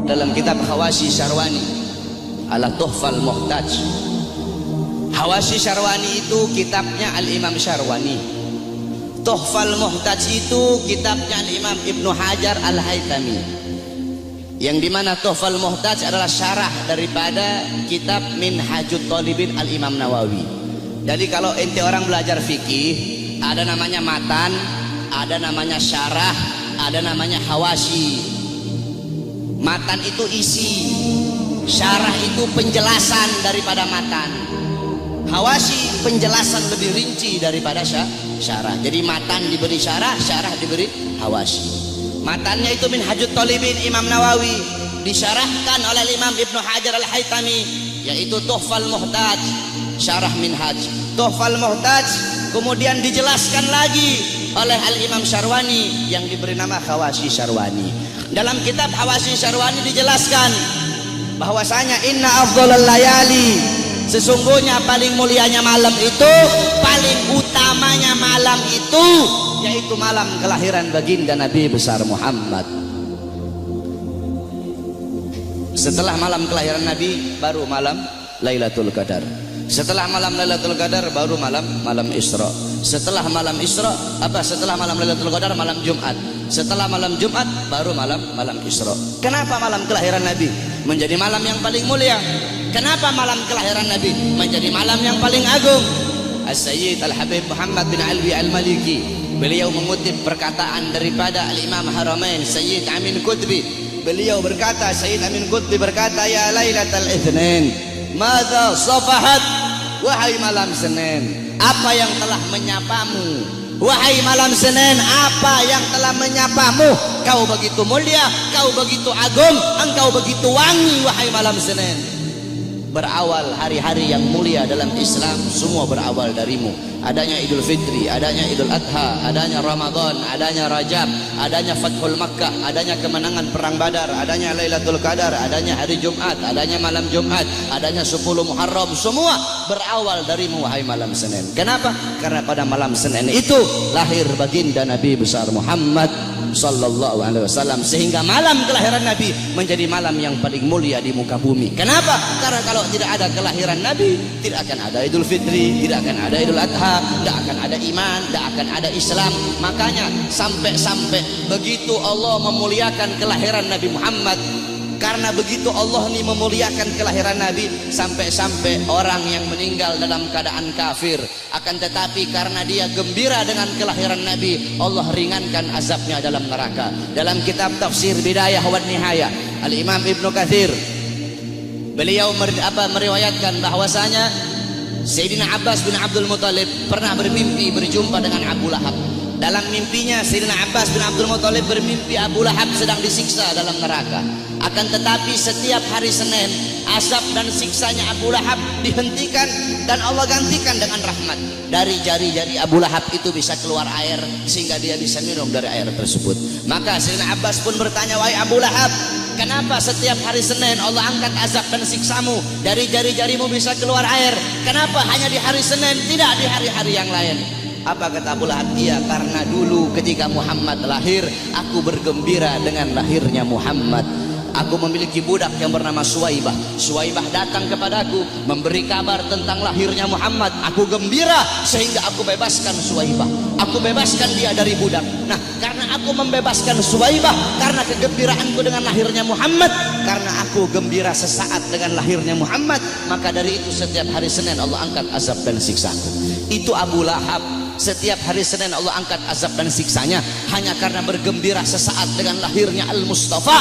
dalam kitab Hawashi Syarwani ala Tuhfal Muhtaj. Hawashi Syarwani itu kitabnya Al-Imam Syarwani. Tuhfal Muhtaj itu kitabnya Al-Imam Ibnu Hajar Al-Haytami, yang dimana Tuhfal Muhtaj adalah syarah daripada kitab Minhajut Talibin Al-Imam Nawawi. Jadi kalau ente orang belajar fikih, ada namanya matan, ada namanya syarah, ada namanya hawashi. Matan itu isi, syarah itu penjelasan daripada matan, hawashi penjelasan lebih rinci daripada syarah. Jadi matan diberi syarah, syarah diberi hawashi. Matannya itu Minhajut Talibin Imam Nawawi, disyarahkan oleh Imam Ibnu Hajar Al-Haytami, yaitu Tuhfal Muhtaj, syarah Minhaj. Tuhfal Muhtaj kemudian dijelaskan lagi oleh Al-Imam Syarwani yang diberi nama Hawashi Syarwani. Dalam kitab Hawashi Syarwani dijelaskan bahwasanya inna afdhalal layali, sesungguhnya paling mulianya malam itu, paling utamanya malam itu, yaitu malam kelahiran baginda Nabi besar Muhammad. Setelah malam kelahiran Nabi baru malam Lailatul Qadar. Setelah malam Lailatul Qadar baru malam Isra. Setelah malam Isra setelah malam Lailatul Qadar malam Jumat. Setelah malam Jumat baru malam Isra. Kenapa malam kelahiran Nabi menjadi malam yang paling mulia? Kenapa malam kelahiran Nabi menjadi malam yang paling agung? As-Sayyid Al-Habib Muhammad bin Alwi Al-Maliki, beliau mengutip perkataan daripada Al-Imam Haramain Sayyid Amin Qutbi. Beliau berkata, Sayyid Amin Qutbi berkata, ya Lailatul Itsnin, madza safahat, wahai malam Senin, apa yang telah menyapamu? Wahai malam Senin, apa yang telah menyapamu? Kau begitu mulia, kau begitu agung, engkau begitu wangi, wahai malam Senin. Berawal hari-hari yang mulia dalam Islam, semua berawal darimu. Adanya Idul Fitri, adanya Idul Adha, adanya Ramadan, adanya Rajab, adanya Fathul Makkah, adanya kemenangan perang Badar, adanya Lailatul Qadar, adanya hari Jumat, adanya malam Jumat, adanya 10 Muharram, semua berawal darimu wahai malam Senin. Kenapa? Karena pada malam Senin itu lahir baginda Nabi besar Muhammad sallallahu alaihi wasallam, sehingga malam kelahiran Nabi menjadi malam yang paling mulia di muka bumi. Kenapa? Karena kalau tidak ada kelahiran Nabi, tidak akan ada Idul Fitri, tidak akan ada Idul Adha, tidak akan ada iman, tidak akan ada Islam. Makanya sampai-sampai begitu Allah memuliakan kelahiran Nabi Muhammad, karena begitu Allah ini memuliakan kelahiran Nabi, sampai-sampai orang yang meninggal dalam keadaan kafir, akan tetapi karena dia gembira dengan kelahiran Nabi, Allah ringankan azabnya dalam neraka. Dalam kitab Tafsir Bidayah wa Nihayah, Al-Imam Ibnu Katsir beliau meriwayatkan bahwasanya Sayyidina Abbas bin Abdul Muthalib pernah bermimpi berjumpa dengan Abu Lahab. Dalam mimpinya Sayyidina Abbas bin Abdul Muthalib bermimpi Abu Lahab sedang disiksa dalam neraka. Akan tetapi setiap hari Senin, azab dan siksanya Abu Lahab dihentikan dan Allah gantikan dengan rahmat. Dari jari-jari Abu Lahab itu bisa keluar air sehingga dia bisa minum dari air tersebut. Maka Sayyidina Abbas pun bertanya, wahai Abu Lahab, kenapa setiap hari Senin Allah angkat azab dan siksamu? Dari jari-jarimu bisa keluar air, kenapa hanya di hari Senin, tidak di hari-hari yang lain? Apa kata Abu Lahab? Iya, karena dulu ketika Muhammad lahir, aku bergembira dengan lahirnya Muhammad. Aku memiliki budak yang bernama Suwaibah. Suwaibah datang kepadaku memberi kabar tentang lahirnya Muhammad. Aku gembira sehingga aku bebaskan Suwaibah. Aku bebaskan dia dari budak. Nah, karena aku membebaskan Suwaibah, karena kegembiraanku dengan lahirnya Muhammad, karena aku gembira sesaat dengan lahirnya Muhammad, maka dari itu setiap hari Senin Allah angkat azab dan siksaku. Itu Abu Lahab. Setiap hari Senin Allah angkat azab dan siksanya hanya karena bergembira sesaat dengan lahirnya Al-Mustafa.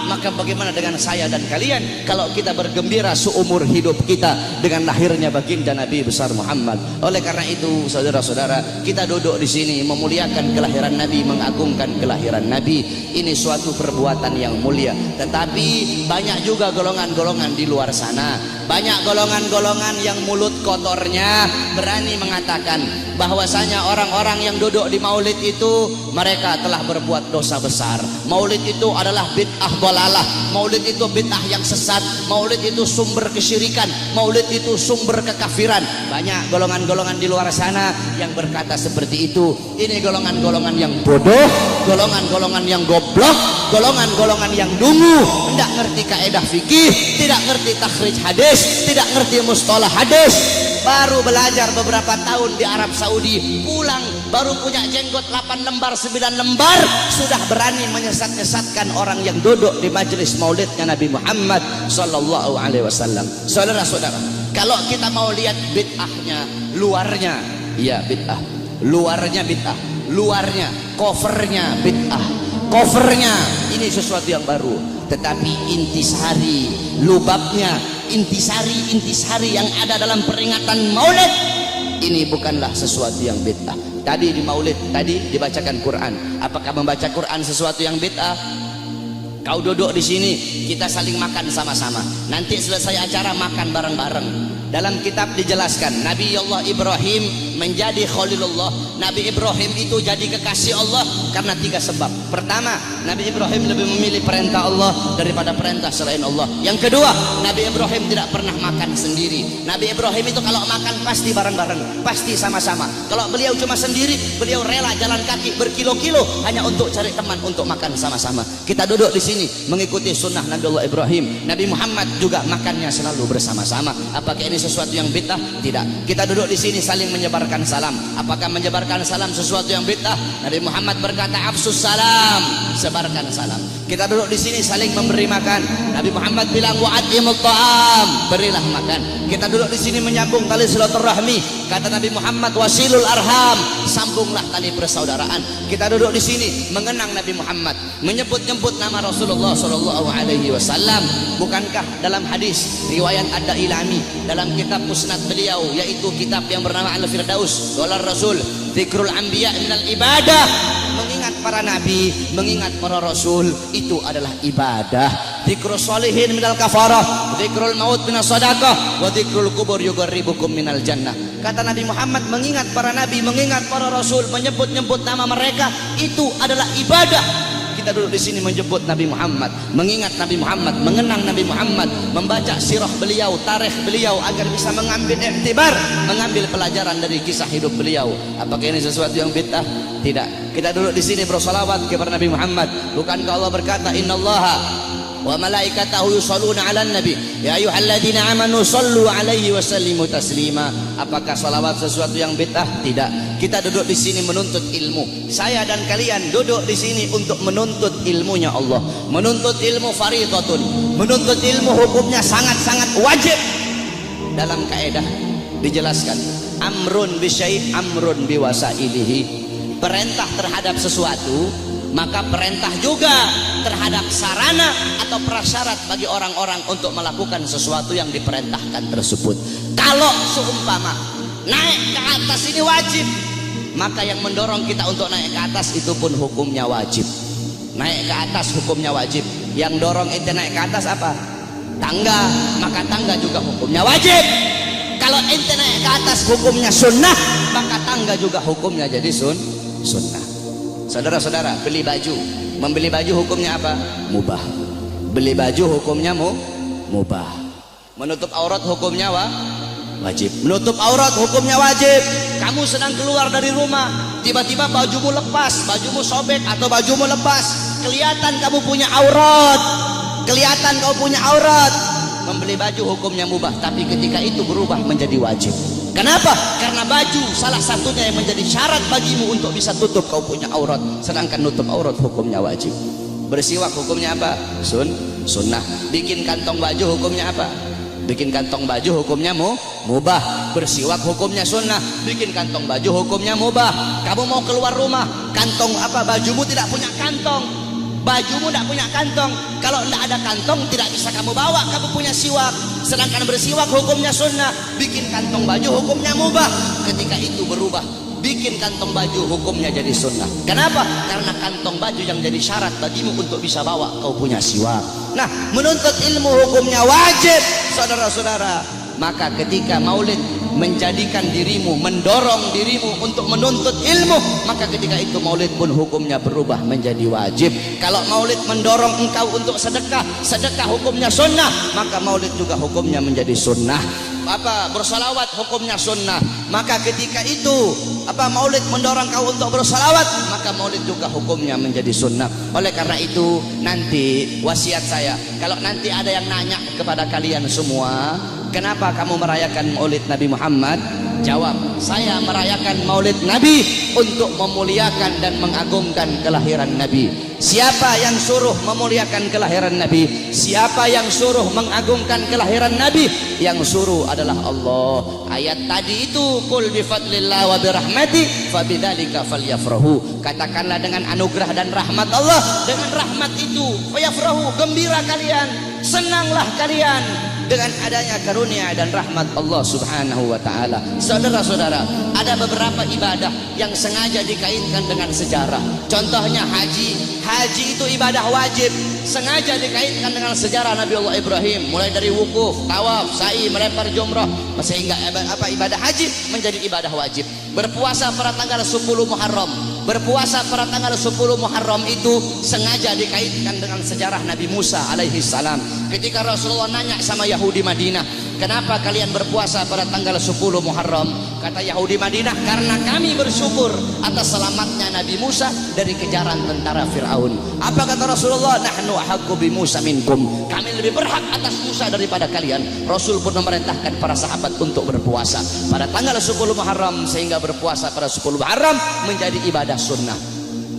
Maka bagaimana dengan saya dan kalian kalau kita bergembira seumur hidup kita dengan lahirnya baginda Nabi besar Muhammad? Oleh karena itu, saudara-saudara, kita duduk di sini memuliakan kelahiran Nabi, mengagungkan kelahiran Nabi. Ini suatu perbuatan yang mulia. Tetapi banyak juga golongan-golongan di luar sana, banyak golongan-golongan yang mulut kotornya berani mengatakan bahwasanya orang-orang yang duduk di maulid itu mereka telah berbuat dosa besar. Maulid itu adalah bid'ah dalalah, maulid itu bid'ah yang sesat, maulid itu sumber kesyirikan, maulid itu sumber kekafiran. Banyak golongan-golongan di luar sana yang berkata seperti itu. Ini golongan-golongan yang bodoh, golongan-golongan yang goblok, golongan-golongan yang dungu, tidak ngerti kaidah fikih, tidak ngerti takhrij hadis, tidak ngerti mustalah hadis. Baru belajar beberapa tahun di Arab Saudi, pulang baru punya jenggot 8 lembar 9 lembar, sudah berani menyesat-nyesatkan orang yang duduk di majelis maulidnya Nabi Muhammad sallallahu alaihi wasallam. Saudara-saudara, kalau kita mau lihat bid'ahnya, luarnya ya bid'ah, luarnya bid'ah, luarnya covernya bid'ah, covernya ini sesuatu yang baru, tetapi intisari, lubabnya, intisari yang ada dalam peringatan maulid ini bukanlah sesuatu yang bid'ah. Tadi di maulid, tadi dibacakan Quran. Apakah membaca Quran sesuatu yang bid'ah? Kau duduk di sini, kita saling makan sama-sama. Nanti selesai acara makan bareng-bareng. Dalam kitab dijelaskan Nabi Allah Ibrahim menjadi Khalilullah. Nabi Ibrahim itu jadi kekasih Allah karena 3 sebab. Pertama, Nabi Ibrahim lebih memilih perintah Allah daripada perintah selain Allah. Yang kedua, Nabi Ibrahim tidak pernah makan sendiri. Nabi Ibrahim itu kalau makan pasti bareng-bareng, pasti sama-sama. Kalau beliau cuma sendiri, beliau rela jalan kaki berkilo-kilo hanya untuk cari teman untuk makan sama-sama. Kita duduk di sini mengikuti sunnah Nabi Allah Ibrahim. Nabi Muhammad juga makannya selalu bersama-sama. Apakah ini sesuatu yang bid'ah? Tidak. Kita duduk di sini saling menyebarkan salam. Apakah menyebarkan salam sesuatu yang bid'ah? Nabi Muhammad berkata afsus salam, sebarkan salam. Kita duduk di sini saling memberi makan. Nabi Muhammad bilang wa'atimut ta'am, berilah makan. Kita duduk di sini menyambung tali silaturahmi. Kata Nabi Muhammad wasilul arham, sambunglah tali persaudaraan. Kita duduk di sini mengenang Nabi Muhammad, menyebut-nyebut nama Rasulullah sallallahu alaihi wasallam. Bukankah dalam hadis riwayat Ad-Dailami dalam kitab musnad beliau, yaitu kitab yang bernama Al-Firdaus, qala Rasul dzikrul anbiya minal ibadah, mengingat para nabi, mengingat para rasul itu adalah ibadah. Dzikrus sholihin minal kafarah, dzikrul maut minas sadaqah, wa dzikrul kubur yuqarribukum minal jannah. Kata Nabi Muhammad, mengingat para nabi, mengingat para rasul, menyebut-nyebut nama mereka itu adalah ibadah. Kita duduk di sini menyebut Nabi Muhammad, mengingat Nabi Muhammad, mengenang Nabi Muhammad, membaca sirah beliau, tarikh beliau agar bisa mengambil iktibar, mengambil pelajaran dari kisah hidup beliau. Apakah ini sesuatu yang bid'ah? Tidak. Kita duduk di sini bersolawat kepada Nabi Muhammad. Bukankah Allah berkata innallaha wa malaikatahu yusholluna 'alan nabi ya ayyuhalladzina amanu shollu 'alaihi wa sallimu taslima. Apakah salawat sesuatu yang bid'ah? Tidak. Kita duduk di sini menuntut ilmu. Saya dan kalian duduk di sini untuk menuntut ilmunya Allah. Menuntut ilmu fardhatun. Menuntut ilmu hukumnya sangat-sangat wajib. Dalam kaidah dijelaskan amrun bisyai' amrun biwasailihi. Perintah terhadap sesuatu, maka perintah juga terhadap sarana atau prasyarat bagi orang-orang untuk melakukan sesuatu yang diperintahkan tersebut. Kalau seumpama naik ke atas ini wajib, maka yang mendorong kita untuk naik ke atas itu pun hukumnya wajib. Naik ke atas hukumnya wajib. Yang dorong ente naik ke atas apa? Tangga, maka tangga juga hukumnya wajib. Kalau ente naik ke atas hukumnya sunnah, maka tangga juga hukumnya jadi sunnah. Saudara-saudara, beli baju, membeli baju hukumnya apa? Mubah. Beli baju hukumnya mubah. Menutup aurat hukumnya wajib. Menutup aurat hukumnya wajib. Kamu sedang keluar dari rumah, tiba-tiba bajumu lepas, bajumu sobek atau bajumu lepas, kelihatan kamu punya aurat, kelihatan kamu punya aurat. Membeli baju hukumnya mubah, tapi ketika itu berubah menjadi wajib. Kenapa? Karena baju salah satunya yang menjadi syarat bagimu untuk bisa tutup kau punya aurat, sedangkan nutup aurat hukumnya wajib. Bersiwak hukumnya apa? Sunnah. Bikin kantong baju hukumnya apa? Bikin kantong baju hukumnya mubah. Bersiwak hukumnya sunnah. Bikin kantong baju hukumnya mubah. Kamu mau keluar rumah, kantong apa? Bajumu tidak punya kantong, bajumu tidak punya kantong. Kalau tidak ada kantong tidak bisa kamu bawa, kamu punya siwak. Sedangkan bersiwak hukumnya sunnah, bikin kantong baju hukumnya mubah. Ketika itu berubah, bikin kantong baju hukumnya jadi sunnah. Kenapa? Karena kantong baju yang jadi syarat bagimu untuk bisa bawa kau punya siwak. Nah, menuntut ilmu hukumnya wajib, saudara-saudara. Maka ketika maulid menjadikan dirimu, mendorong dirimu untuk menuntut ilmu, maka ketika itu maulid pun hukumnya berubah menjadi wajib. Kalau maulid mendorong engkau untuk sedekah, sedekah hukumnya sunnah, maka maulid juga hukumnya menjadi sunnah. Bersalawat hukumnya sunnah, maka ketika itu maulid mendorong kau untuk bersalawat, maka maulid juga hukumnya menjadi sunnah. Oleh karena itu nanti wasiat saya, kalau nanti ada yang nanya kepada kalian semua, kenapa kamu merayakan maulid Nabi Muhammad? Jawab, saya merayakan maulid Nabi untuk memuliakan dan mengagungkan kelahiran Nabi. Siapa yang suruh memuliakan kelahiran Nabi? Siapa yang suruh mengagungkan kelahiran Nabi? Yang suruh adalah Allah. Ayat tadi itu, qul bi fadlillah wa bi rahmati fabidzalika falyafrahu. Katakanlah dengan anugerah dan rahmat Allah, dengan rahmat itu fayafrahu, gembira kalian, senanglah kalian dengan adanya karunia dan rahmat Allah Subhanahu wa taala. Saudara-saudara, ada beberapa ibadah yang sengaja dikaitkan dengan sejarah. Contohnya haji. Haji itu ibadah wajib, sengaja dikaitkan dengan sejarah Nabi Allah Ibrahim, mulai dari wukuf, tawaf, sa'i, melempar jumrah, sehingga ibadah haji menjadi ibadah wajib. Berpuasa pada tanggal 10 Muharram. Berpuasa pada tanggal 10 Muharram itu sengaja dikaitkan dengan sejarah Nabi Musa alaihi salam. Ketika Rasulullah nanya sama Yahudi Madinah, kenapa kalian berpuasa pada tanggal 10 Muharram? Kata Yahudi Madinah, karena kami bersyukur atas selamatnya Nabi Musa dari kejaran tentara Fir'aun. Apa kata Rasulullah? Nahnu ahaqqu bi Musa minkum. Kami lebih berhak atas Musa daripada kalian. Rasul pun memerintahkan para sahabat untuk berpuasa pada tanggal 10 Muharram, sehingga berpuasa pada 10 Muharram menjadi ibadah sunnah.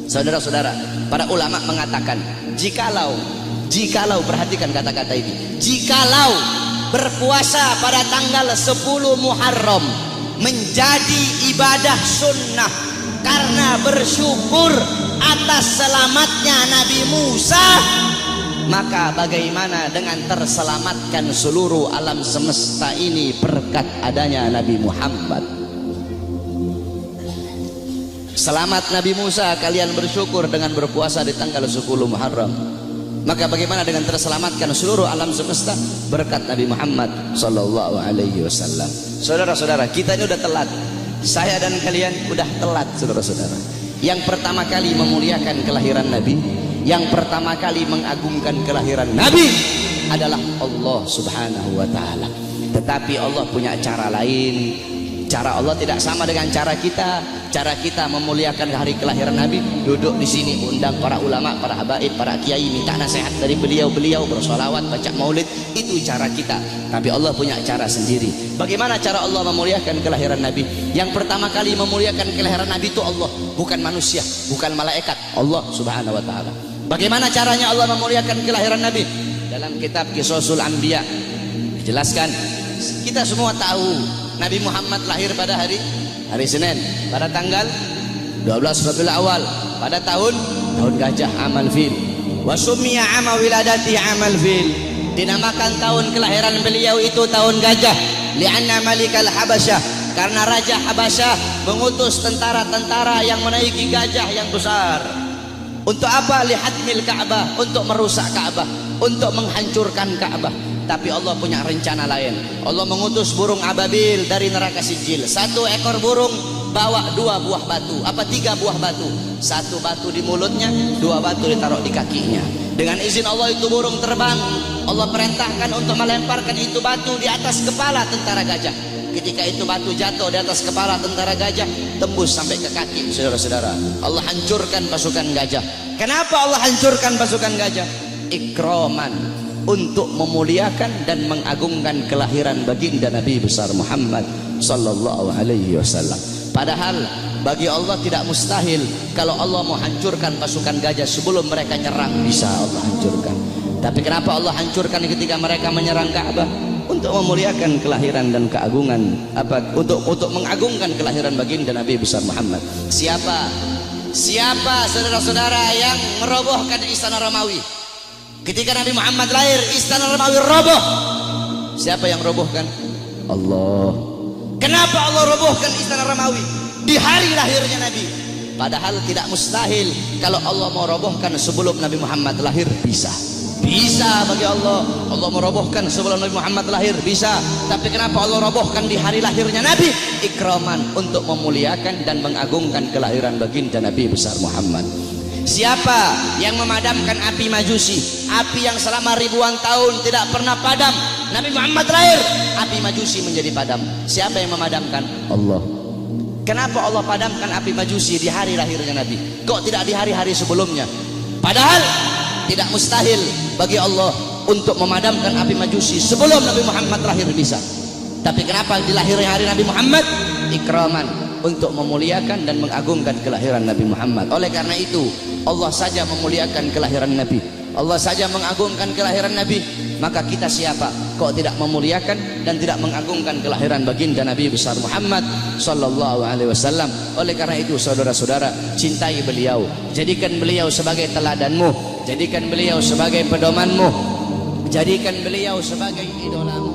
Saudara-saudara, para ulama mengatakan, jikalau perhatikan kata-kata ini, jikalau berpuasa pada tanggal 10 Muharram menjadi ibadah sunnah karena bersyukur atas selamatnya Nabi Musa, maka bagaimana dengan terselamatkan seluruh alam semesta ini berkat adanya Nabi Muhammad? Selamat Nabi Musa, kalian bersyukur dengan berpuasa di tanggal 10 Muharram. Maka bagaimana dengan terselamatkan seluruh alam semesta berkat Nabi Muhammad sallallahu alaihi wasallam. Saudara-saudara, kita ini udah telat. Saya dan kalian udah telat, saudara-saudara. Yang pertama kali memuliakan kelahiran Nabi, yang pertama kali mengagungkan kelahiran Nabi adalah Allah Subhanahu wa taala. Tetapi Allah punya cara lain. Cara Allah tidak sama dengan cara kita. Cara kita memuliakan hari kelahiran Nabi, duduk di sini undang para ulama, para habaib, para kiai, minta nasihat dari beliau-beliau, bersolawat, baca maulid, itu cara kita. Tapi Allah punya cara sendiri. Bagaimana cara Allah memuliakan kelahiran Nabi? Yang pertama kali memuliakan kelahiran Nabi itu Allah, bukan manusia, bukan malaikat, Allah Subhanahu wa taala. Bagaimana caranya Allah memuliakan kelahiran Nabi? Dalam kitab Qisasul Anbiya dijelaskan. Kita semua tahu Nabi Muhammad lahir pada hari Senin, pada tanggal 12 Rabiul Awal, pada tahun gajah, amal fil. Wa summiya ama wiladati amal fil. Dinamakan tahun kelahiran beliau itu tahun gajah, li'anna malikal Habasyah, karena raja Habasyah mengutus tentara-tentara yang menaiki gajah yang besar. Untuk apa? Lihadmil Ka'bah, untuk merusak Ka'bah, untuk menghancurkan Ka'bah. Tapi Allah punya rencana lain. Allah mengutus burung ababil dari neraka Sijil. Satu ekor burung bawa 2 buah batu, 3 buah batu. 1 batu di mulutnya, 2 batu ditaruh di kakinya. Dengan izin Allah itu burung terbang. Allah perintahkan untuk melemparkan itu batu di atas kepala tentara gajah. Ketika itu batu jatuh di atas kepala tentara gajah, tembus sampai ke kaki. Saudara-saudara, Allah hancurkan pasukan gajah. Kenapa Allah hancurkan pasukan gajah? Ikraman, untuk memuliakan dan mengagungkan kelahiran baginda Nabi besar Muhammad sallallahu alaihi wasallam. Padahal bagi Allah tidak mustahil kalau Allah mau hancurkan pasukan gajah sebelum mereka nyerang, bisa Allah hancurkan. Tapi kenapa Allah hancurkan ketika mereka menyerang Ka'bah? Untuk memuliakan kelahiran dan keagungan, untuk mengagungkan kelahiran baginda Nabi besar Muhammad. Siapa saudara-saudara yang merobohkan istana Romawi? Ketika Nabi Muhammad lahir, istana Romawi roboh. Siapa yang robohkan? Allah. Kenapa Allah robohkan istana Romawi di hari lahirnya Nabi? Padahal tidak mustahil kalau Allah mau robohkan sebelum Nabi Muhammad lahir, bisa. Bisa bagi Allah. Allah merobohkan sebelum Nabi Muhammad lahir, bisa. Tapi kenapa Allah robohkan di hari lahirnya Nabi? Ikraman, untuk memuliakan dan mengagungkan kelahiran baginda Nabi besar Muhammad. Siapa yang memadamkan api Majusi, api yang selama ribuan tahun tidak pernah padam? Nabi Muhammad lahir, api Majusi menjadi padam. Siapa yang memadamkan? Allah. Kenapa Allah padamkan api Majusi di hari lahirnya Nabi? Kok tidak di hari-hari sebelumnya? Padahal tidak mustahil bagi Allah untuk memadamkan api Majusi sebelum Nabi Muhammad lahir, bisa. Tapi kenapa di lahirnya hari Nabi Muhammad? Ikraman, untuk memuliakan dan mengagungkan kelahiran Nabi Muhammad. Oleh karena itu Allah saja memuliakan kelahiran Nabi, Allah saja mengagungkan kelahiran Nabi. Maka kita siapa kok tidak memuliakan dan tidak mengagungkan kelahiran baginda Nabi besar Muhammad sallallahu alaihi wasallam. Oleh karena itu saudara-saudara, cintai beliau, jadikan beliau sebagai teladanmu, jadikan beliau sebagai pedomanmu, jadikan beliau sebagai idolamu.